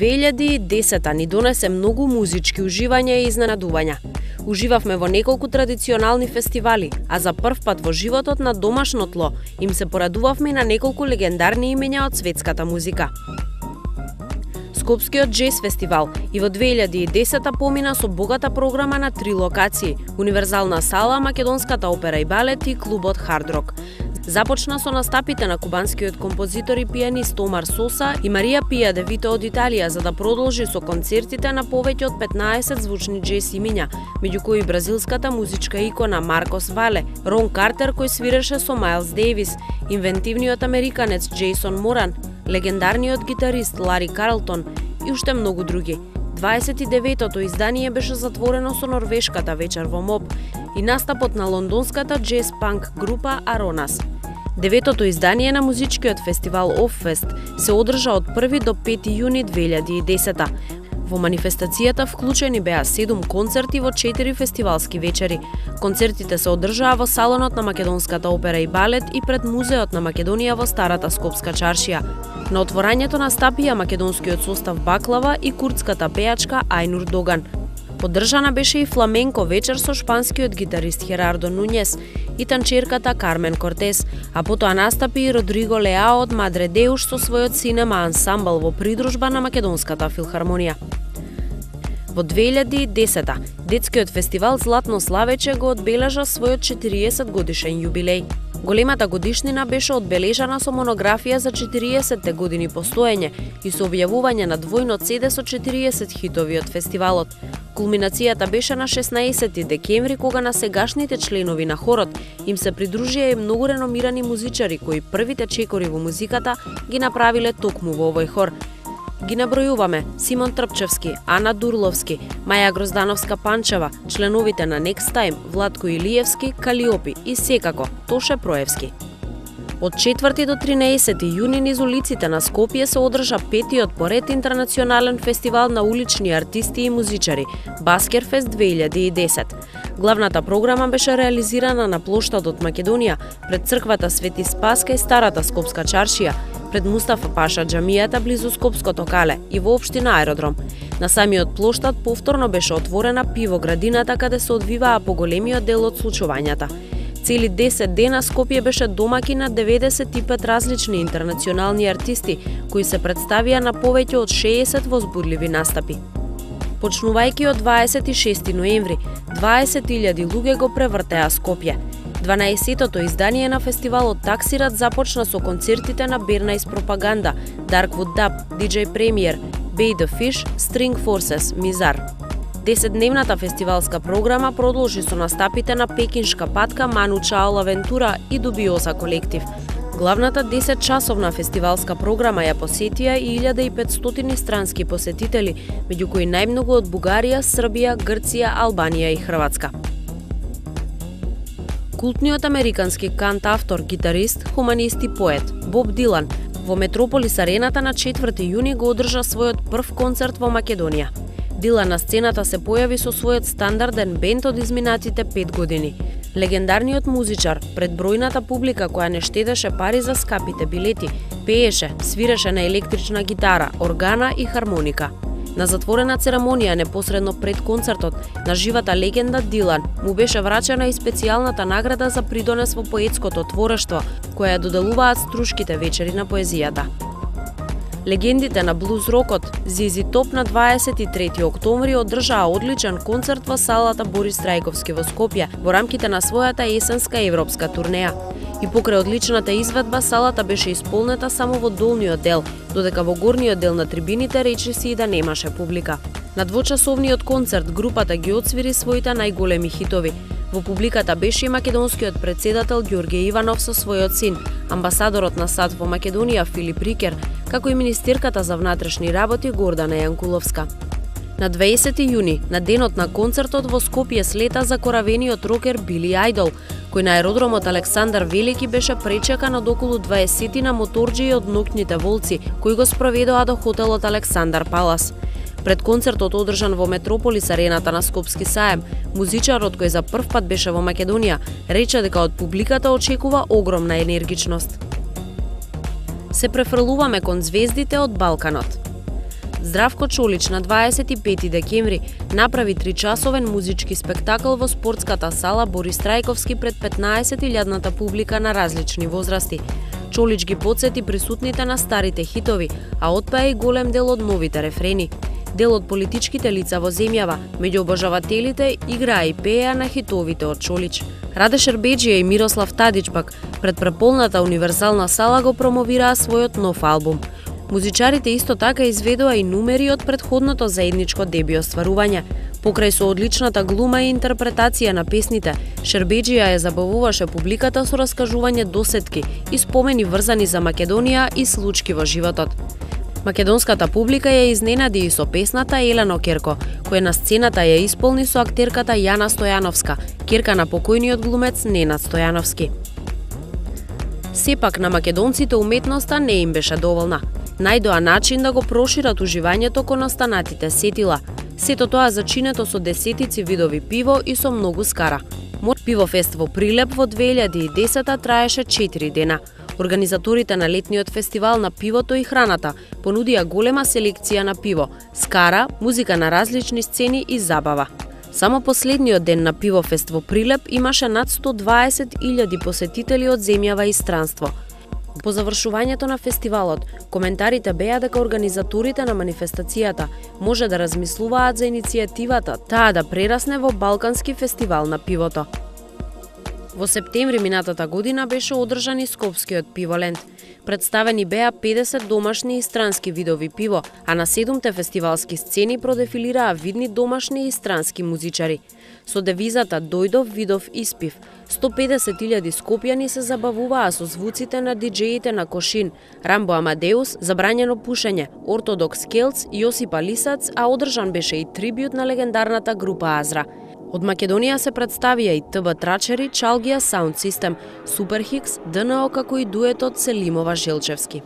2010 ни донесе многу музички уживања и изненадувања. Уживавме во неколку традиционални фестивали, а за прв пат во животот на домашно тло им се порадувавме и на неколку легендарни имења од светската музика. Скопскиот джез фестивал и во 2010 помина со богата програма на 3 локации: Универзална сала, Македонската опера и балет и клубот Хард Рок. Започна со настапите на кубанскиот композитор и пианист Омар Соса и Марија Пија де Вито од Италија, за да продолжи со концертите на повеќе од 15 звучни джез имиња, меѓу кои бразилската музичка икона Маркос Вале, Рон Картер кој свиреше со Мајлс Дејвис, инвентивниот американец Джейсон Моран, легендарниот гитарист Лари Карлтон и уште многу други. 29-тото издание беше затворено со норвешката вечер во МОП и настапот на лондонската джез-панк група Аронас. 9-тото издание на музичкиот фестивал Оффест се одржа од 1 до 5 јуни 2010. Во манифестацијата вклучени беа 7 концерти во 4 фестивалски вечери. Концертите се одржаа во салонот на Македонската опера и балет и пред Музеот на Македонија во Старата Скопска чаршија. На отворањето настапија македонскиот состав Баклава и курдската пејачка Ајнур Доган. Поддржана беше и фламенко вечер со шпанскиот гитарист Херардо Нуњес и танчерката Кармен Кортес, а потоа настапи и Родриго Леао од Мадре Деуш со својот синема ансамбл во придружба на Македонската филхармонија. Во 2010 детскиот фестивал Златно славече го одбележа својот 40 годишен јубилеј. Големата годишнина беше одбележана со монографија за 40 години постоење и со објавување на двојно CD со 40 хитови од фестивалот. Кулминацијата беше на 16 декември, кога на сегашните членови на хорот им се придружија и многу реномирани музичари кои првите чекори во музиката ги направиле токму во овој хор. Ги набројуваме: Симон Трпчевски, Ана Дурловски, Маја Гроздановска-Панчева, членовите на Next Time, Владко Илиевски, Калиопи и секако Тоше Проевски. Од 4 до 13 јуни низ улиците на Скопје се одржа 5-тиот поред интернационален фестивал на улични артисти и музичари Баскерфест 2010. Главната програма беше реализирана на плоштадот Македонија, пред црквата Свети Спаска и Старата Скопска чаршија, пред Мустафа Паша џамијата близу Скопското кале и во општина Аеродром. На самиот плоштад повторно беше отворена пивоградината каде се одвиваа поголемиот дел од случувањата. Цели 10 дена Скопје беше домаќин на 95 различни интернационални артисти кои се представија на повеќе од 60 возбудливи настапи. Почнувајќи од 26 ноември, 20.000 луѓе го превртеа Скопје. 12-тото издание на фестивалот Таксират започна со концертите на Бернајс Пропаганда, Darkwood Dub, DJ Premier, Bay the Fish, String Forces, Мизар. 10-дневната фестивалска програма продолжи со настапите на Пекиншка патка, Ману Чао Лавентура и Дубиоза колектив. Главната 10-часовна фестивалска програма ја посетија и 1500 странски посетители, меѓу кои најмногу од Бугарија, Србија, Грција, Албанија и Хрватска. Култниот американски кантавтор, гитарист, хуманист и поет Боб Дилан во Метрополис Арената на 4 јуни го одржа својот прв концерт во Македонија. Дилан на сцената се појави со својот стандарден бенд од изминатите 5 години. Легендарниот музичар пред бројната публика која не штедеше пари за скапите билети, пееше, свиреше на електрична гитара, органа и хармоника. На затворена церемонија непосредно пред концертот, на живата легенда Дилан му беше врачена и специјалната награда за придонес во поетското творештво, која доделуваат струшките вечери на поезијата. Легендите на блуз рокот ZZ Top на 23 октомври одржаа одличен концерт во салата Борис Трајковски во Скопје во рамките на својата есенска европска турнеја. И покрај одличната изведба, салата беше исполнета само во долниот дел, додека во горниот дел на трибините речиси и да немаше публика. На двочасовниот концерт групата ги отсвири своите најголеми хитови. Во публиката беше и македонскиот председател Ѓорѓе Иванов со својот син, амбасадорот на САД во Македонија Филип Рикер, како и министерката за внатрешни работи Гордана Јанкуловска. На 20 јуни, на денот на концертот во Скопје слета закоравениот рокер Били Ајдол, кој на аеродромот Александар Велики беше пречекан од околу 20 на моторџии од ноќните волци, кои го спроведоа до хотелот Александар Палас. Пред концертот одржан во Метрополис Арената на Скопски саем, музичарот кој за прв пат беше во Македонија рече дека од публиката очекува огромна енергичност. Се префрлуваме кон звездите од Балканот. Здравко Чолич на 25 декември направи 3-часовен музички спектакл во спортската сала Борис Трајковски пред 15.000-ната публика на различни возрасти. Чолич ги потсети присутните на старите хитови, а отпеа и голем дел од новите рефрени. Дел од политичките лица во земјава, меѓу обожавателите, играа и пееа на хитовите од Чолич. Раде Шербеджија и Мирослав Тадич пак пред преполната универзална сала го промовираа својот нов албум. Музичарите исто така изведоа и numeri од претходното заедничко деби остварување. Покрај со одличната глума и интерпретација на песните, Шербеджија ја забавуваше публиката со раскажување досетки и спомени врзани за Македонија и случки во животот. Македонската публика ја изненади и со песната Елено Керко, која на сцената ја исполни со актерката Јана Стојановска, ќерка на покојниот глумец Ненад Стојановски. Сепак на македонците уметноста не им беше доволна. Најдоа начин да го прошират уживањето кон останатите сетила. Сето тоа зачинето со десетици видови пиво и со многу скара. Пивофест во Прилеп во 2010 траеше 4 дена. Организаторите на летниот фестивал на пивото и храната понудија голема селекција на пиво, скара, музика на различни сцени и забава. Само последниот ден на Пивофест во Прилеп имаше над 120.000 посетители од земјава и странство. По завршувањето на фестивалот, коментарите беа дека организаторите на манифестацијата може да размислуваат за иницијативата таа да прерасне во Балкански фестивал на пивото. Во септември минатата година беше одржан и Скопскиот пиволенд. Представени беа 50 домашни и странски видови пиво, а на 7 фестивалски сцени продефилираа видни домашни и странски музичари. Со девизата "Дојдов, видов, испив", 150.000 скопјани се забавуваа со звуците на диџеите на Кошин, Рамбо Амадеус, Забрањено пушење, Ортодокс Келц, Јосипа Лисац, а одржан беше и трибјут на легендарната група Азра. Од Македонија се представија и ТБ Трачери, Чалгија Саунд Систем, Суперхикс, ДНО како и дуетот Селимова Желчевски.